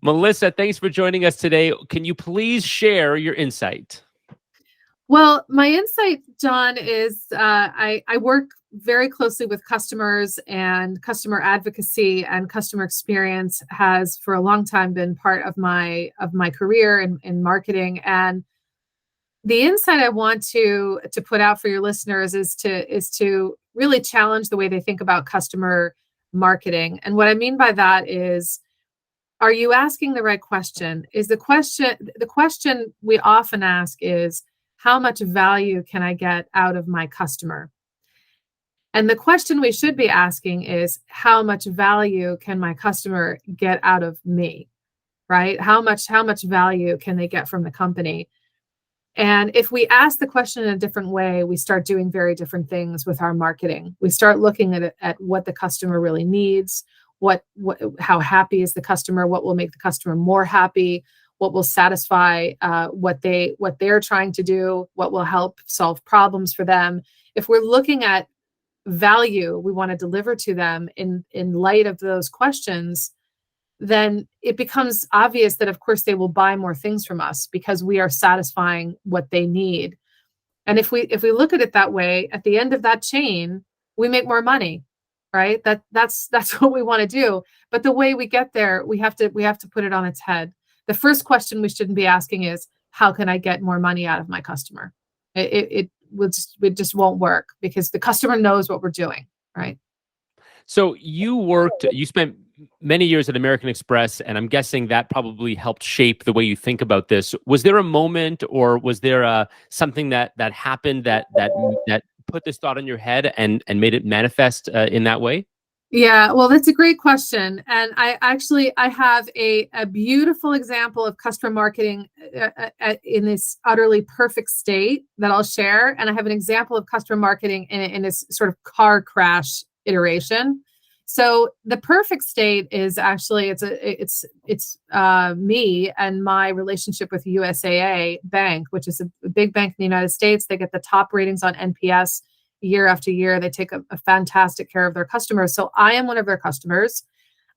Melissa, thanks for joining us today. Can you please share your insight? Well, my insight, John, is I work very closely with customers, and customer advocacy and customer experience has for a long time been part of my career in marketing. And the insight I want to put out for your listeners is to really challenge the way they think about customer marketing. And what I mean by that is, are you asking the right question? Is the question we often ask is, how much value can I get out of my customer? And the question we should be asking is, how much value can my customer get out of me? Right? How much value can they get from the company? And if we ask the question in a different way, we start doing very different things with our marketing. We start looking at what the customer really needs, how happy is the customer, what will make the customer more happy, what will satisfy what they're trying to do, what will help solve problems for them. If we're looking at value we want to deliver to them in light of those questions, then it becomes obvious that, of course, they will buy more things from us because we are satisfying what they need. And if we look at it that way, at the end of that chain, we make more money, right? That's what we want to do. But the way we get there, we have to put it on its head. The first question we shouldn't be asking is, how can I get more money out of my customer? It just won't work because the customer knows what we're doing, right? So you spent many years at American Express, and I'm guessing that probably helped shape the way you think about this. Was there a moment, or was there something that happened that put this thought in your head and made it manifest in that way? Yeah, well, that's a great question. And I have a beautiful example of customer marketing in this utterly perfect state that I'll share. And I have an example of customer marketing in this sort of car crash iteration. So the perfect state is actually it's me and my relationship with USAA Bank, which is a big bank in the United States. They get the top ratings on NPS year after year. They take a fantastic care of their customers. So I am one of their customers.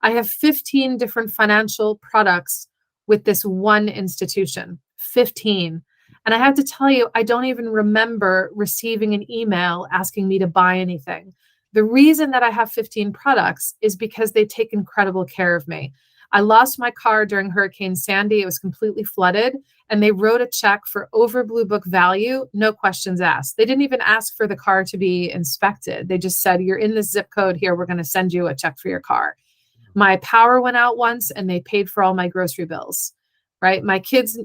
I have 15 different financial products with this one institution, 15. And I have to tell you, I don't even remember receiving an email asking me to buy anything. The reason that I have 15 products is because they take incredible care of me. I lost my car during Hurricane Sandy. It was completely flooded, and they wrote a check for over Blue Book value, no questions asked. They didn't even ask for the car to be inspected. They just said, you're in this zip code here. We're going to send you a check for your car. My power went out once, and they paid for all my grocery bills. Right? My kids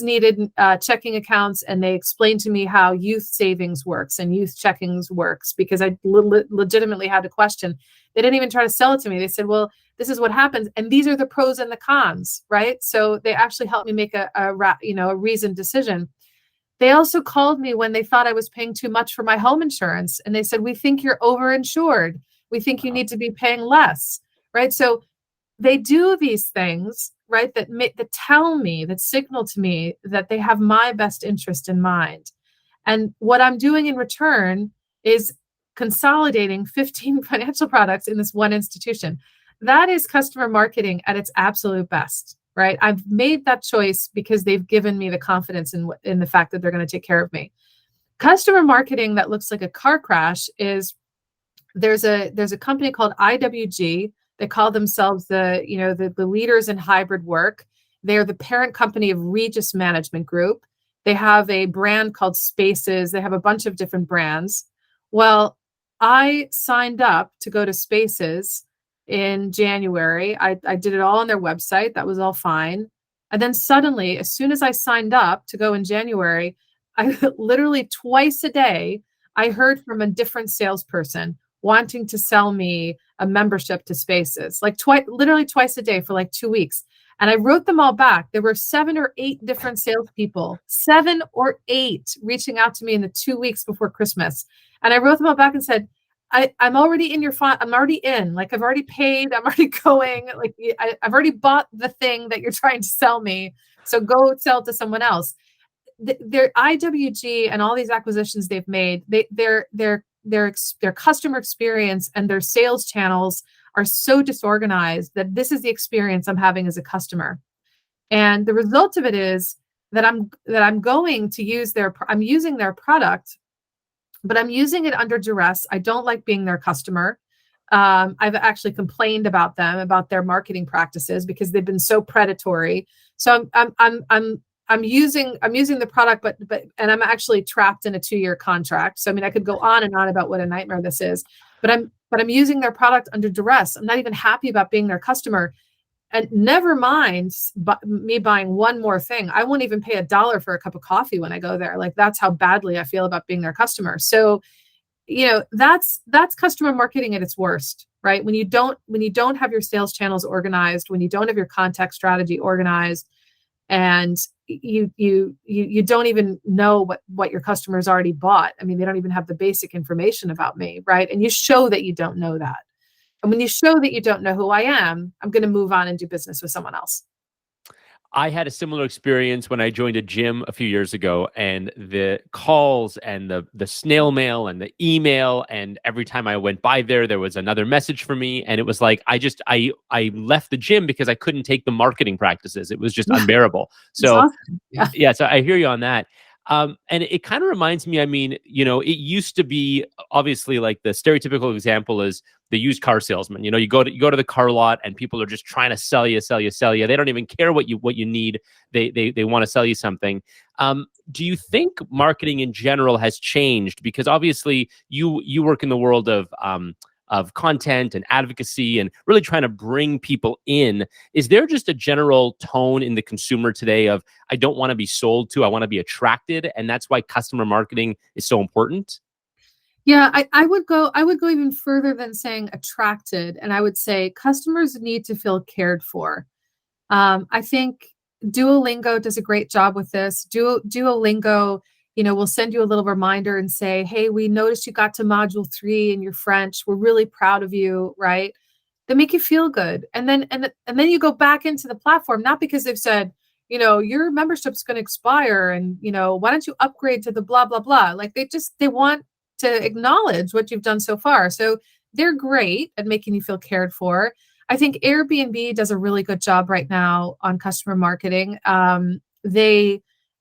needed checking accounts, and they explained to me how youth savings works and youth checkings works because I legitimately had a question. They didn't even try to sell it to me. They said, well, this is what happens, and these are the pros and the cons, right? So they actually helped me make a reasoned decision. They also called me when they thought I was paying too much for my home insurance, and they said, we think you're overinsured. We think you need to be paying less, right? So they do these things, right, that signal to me that they have my best interest in mind. And what I'm doing in return is consolidating 15 financial products in this one institution. That is customer marketing at its absolute best, right? I've made that choice because they've given me the confidence in the fact that they're going to take care of me. Customer marketing that looks like a car crash is there's a company called IWG. They call themselves the leaders in hybrid work. They're the parent company of Regis Management Group. They have a brand called Spaces. They have a bunch of different brands. Well, I signed up to go to Spaces in January. I did it all on their website. That was all fine. And then suddenly, as soon as I signed up to go in January, I literally twice a day, I heard from a different salesperson wanting to sell me a membership to Spaces, like literally twice a day for like 2 weeks. And I wrote them all back. There were 7 or 8 different salespeople, 7 or 8 reaching out to me in the 2 weeks before Christmas. And I wrote them all back and said, I'm already in your font. I'm already in, like, I've already paid. I'm already going, like, I've already bought the thing that you're trying to sell me. So go sell it to someone else. Their IWG and all these acquisitions they've made, their customer experience and their sales channels are so disorganized that this is the experience I'm having as a customer. And the result of it is that I'm going to use I'm using their product, but I'm using it under duress. I don't like being their customer. I've actually complained about them, about their marketing practices, because they've been so predatory. So I'm using the product, and I'm actually trapped in a 2-year contract. So I mean, I could go on and on about what a nightmare this is, but I'm using their product under duress. I'm not even happy about being their customer. And never mind me buying one more thing. I won't even pay $1 for a cup of coffee when I go there. Like, that's how badly I feel about being their customer. So, that's customer marketing at its worst, right? When you don't have your sales channels organized, when you don't have your contact strategy organized, and you don't even know what your customers already bought. I mean, they don't even have the basic information about me, right? And you show that you don't know that. And when you show that you don't know who I am, I'm going to move on and do business with someone else. I had a similar experience when I joined a gym a few years ago, and the calls and the snail mail and the email, and every time I went by there was another message for me, and it was like I left the gym because I couldn't take the marketing practices. It was just Yeah, unbearable. So exhausting. Yeah. yeah, so I hear you on that. And it kind of reminds me, I mean, it used to be obviously like the stereotypical example is the used car salesman. You go to the car lot and people are just trying to sell you, sell you, sell you. They don't even care what you need. They want to sell you something. Do you think marketing in general has changed? Because obviously you work in the world of content and advocacy and really trying to bring people in. Is there just a general tone in the consumer today of, I don't want to be sold to, I want to be attracted, and that's why customer marketing is so important? Yeah, I would go even further than saying attracted, and I would say customers need to feel cared for. I think Duolingo does a great job with this. Duolingo, will send you a little reminder and say, "Hey, we noticed you got to module 3 in your French. We're really proud of you," right? They make you feel good. And then you go back into the platform, not because they've said, your membership's going to expire, and, why don't you upgrade to the blah blah blah. Like, they want to acknowledge what you've done so far. So they're great at making you feel cared for. I think Airbnb does a really good job right now on customer marketing.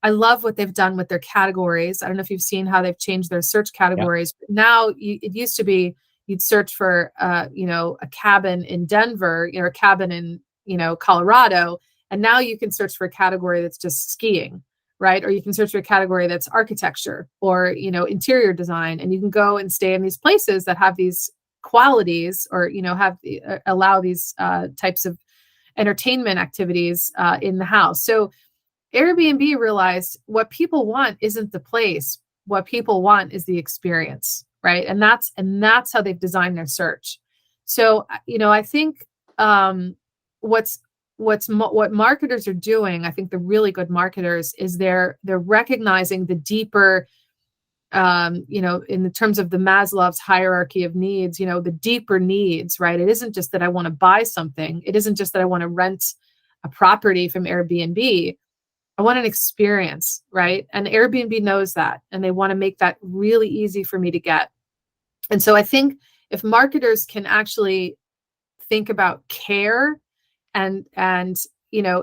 I love what they've done with their categories. I don't know if you've seen how they've changed their search Yeah. categories. But now it used to be you'd search for, a cabin in Denver, a cabin in, Colorado, and now you can search for a category that's just skiing, right? Or you can search for a category that's architecture or, interior design, and you can go and stay in these places that have these qualities, or allow these types of entertainment activities in the house. So Airbnb realized what people want isn't the place. What people want is the experience, right? And that's how they've designed their search. So I think what marketers are doing, I think the really good marketers, is they're recognizing the deeper, in the terms of the Maslow's hierarchy of needs, the deeper needs, right? It isn't just that I want to buy something. It isn't just that I want to rent a property from Airbnb. I want an experience, right? And Airbnb knows that, and they want to make that really easy for me to get. And so I think if marketers can actually think about care and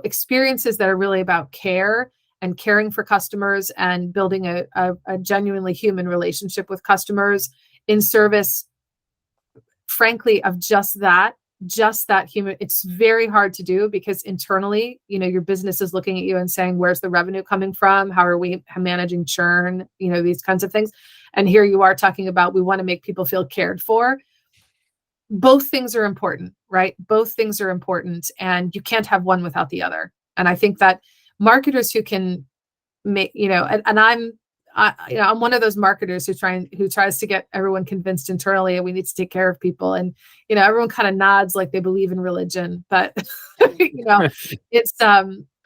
experiences that are really about care and caring for customers and building a genuinely human relationship with customers in service, frankly, of just that human. It's very hard to do because internally, your business is looking at you and saying, where's the revenue coming from? How are we managing churn? These kinds of things. And here you are talking about, we want to make people feel cared for. Both things are important, right? Both things are important, and you can't have one without the other. And I think that marketers who can make, and I'm one of those marketers who tries to get everyone convinced internally that we need to take care of people. And, everyone kind of nods like they believe in religion, but,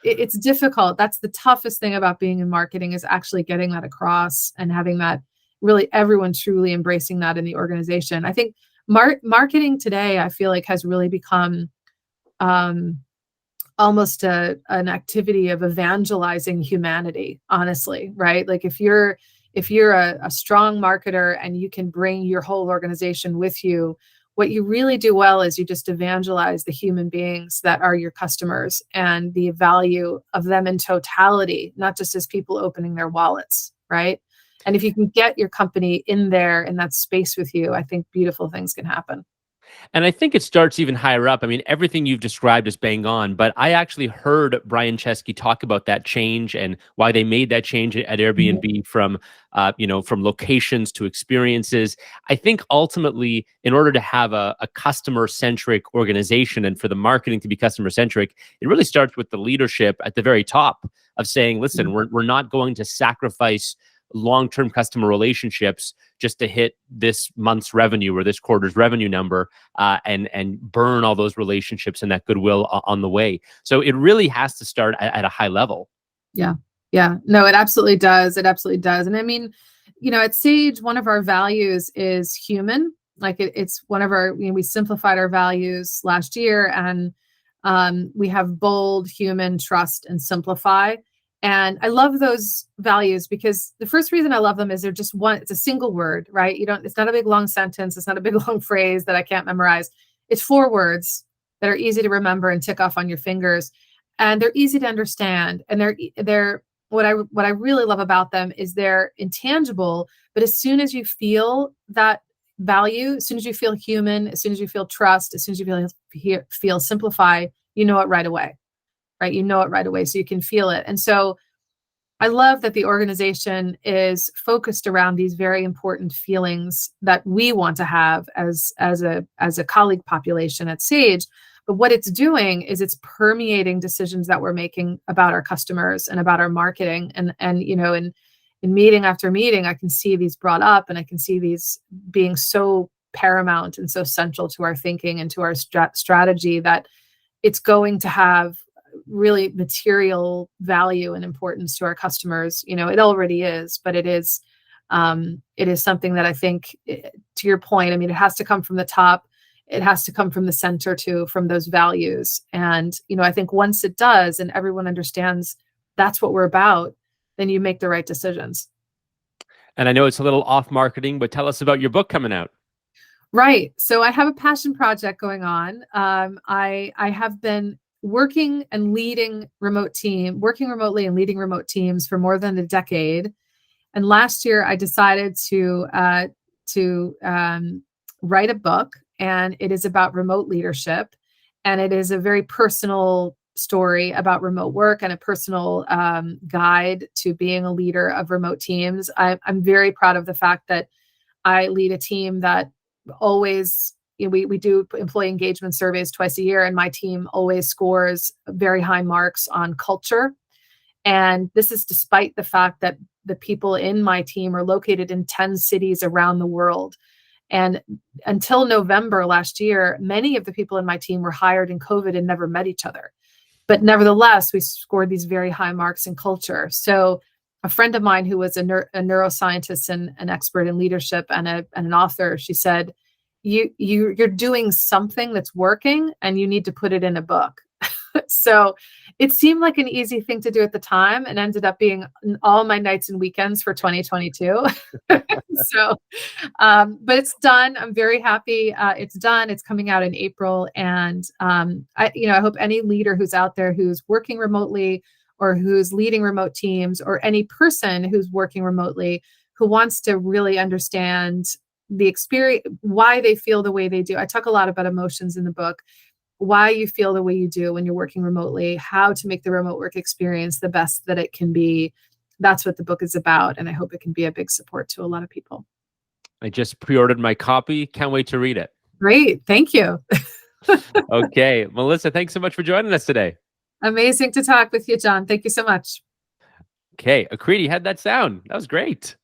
it's difficult. That's the toughest thing about being in marketing, is actually getting that across and having that, really everyone truly embracing that in the organization. I think marketing today, I feel like, has really become almost an activity of evangelizing humanity, honestly, right? Like, if you're a strong marketer and you can bring your whole organization with you, What you really do well is you just evangelize the human beings that are your customers and the value of them in totality, not just as people opening their wallets, right? And if you can get your company in there in that space with you, I think beautiful things can happen. And I think it starts even higher up. I mean, everything you've described is bang on, but I actually heard Brian Chesky talk about that change and why they made that change at Mhm. Airbnb from, from locations to experiences. I think ultimately, in order to have a customer-centric organization and for the marketing to be customer-centric, it really starts with the leadership at the very top of saying, listen, we're not going to sacrifice long-term customer relationships just to hit this month's revenue or this quarter's revenue number, and burn all those relationships and that goodwill on the way. So it really has to start at a high level. Yeah. Yeah. No, it absolutely does. It absolutely does. And I mean, at Sage, one of our values is human. Like it's one of our, we simplified our values last year, and we have bold, human, trust, and simplify. And I love those values because the first reason I love them is they're just one, it's a single word, right? It's not a big long sentence. It's not a big long phrase that I can't memorize. It's 4 words that are easy to remember and tick off on your fingers, and they're easy to understand, and they're what I really love about them is they're intangible, but as soon as you feel that value, as soon as you feel human, as soon as you feel trust, as soon as you feel simplify, you know it right away, right? You know it right away, so you can feel it. And so I love that the organization is focused around these very important feelings that we want to have as a colleague population at Sage. But what it's doing is it's permeating decisions that we're making about our customers and about our marketing. And in meeting after meeting, I can see these brought up, and I can see these being so paramount and so central to our thinking and to our strategy that it's going to have really material value and importance to our customers. It already is, but it is something that I think, to your point, I mean, it has to come from the top. It has to come from the center too, from those values. And, I think once it does and everyone understands that's what we're about, then you make the right decisions. And I know it's a little off marketing, but tell us about your book coming out. Right. So I have a passion project going on. I have been working remotely and leading remote teams for more than a decade. And last year I decided to write a book, and it is about remote leadership. And it is a very personal story about remote work and a personal guide to being a leader of remote teams. I'm very proud of the fact that I lead a team that always, we do employee engagement surveys twice a year, and my team always scores very high marks on culture. And this is despite the fact that the people in my team are located in 10 cities around the world. And until November last year, many of the people in my team were hired in COVID and never met each other. But nevertheless, we scored these very high marks in culture. So a friend of mine who was a neuroscientist and an expert in leadership and an author, she said, you're doing something that's working, and you need to put it in a book. So it seemed like an easy thing to do at the time, and ended up being all my nights and weekends for 2022. So, but it's done. I'm very happy. It's done. It's coming out in April. And I hope any leader who's out there who's working remotely, or who's leading remote teams, or any person who's working remotely who wants to really understand the experience, why they feel the way they do. I talk a lot about emotions in the book, why you feel the way you do when you're working remotely, how to make the remote work experience the best that it can be. That's what the book is about. And I hope it can be a big support to a lot of people. I just pre-ordered my copy. Can't wait to read it. Great. Thank you. Okay. Melissa, thanks so much for joining us today. Amazing to talk with you, John. Thank you so much. Okay. Akriti, how'd that sound? That was great.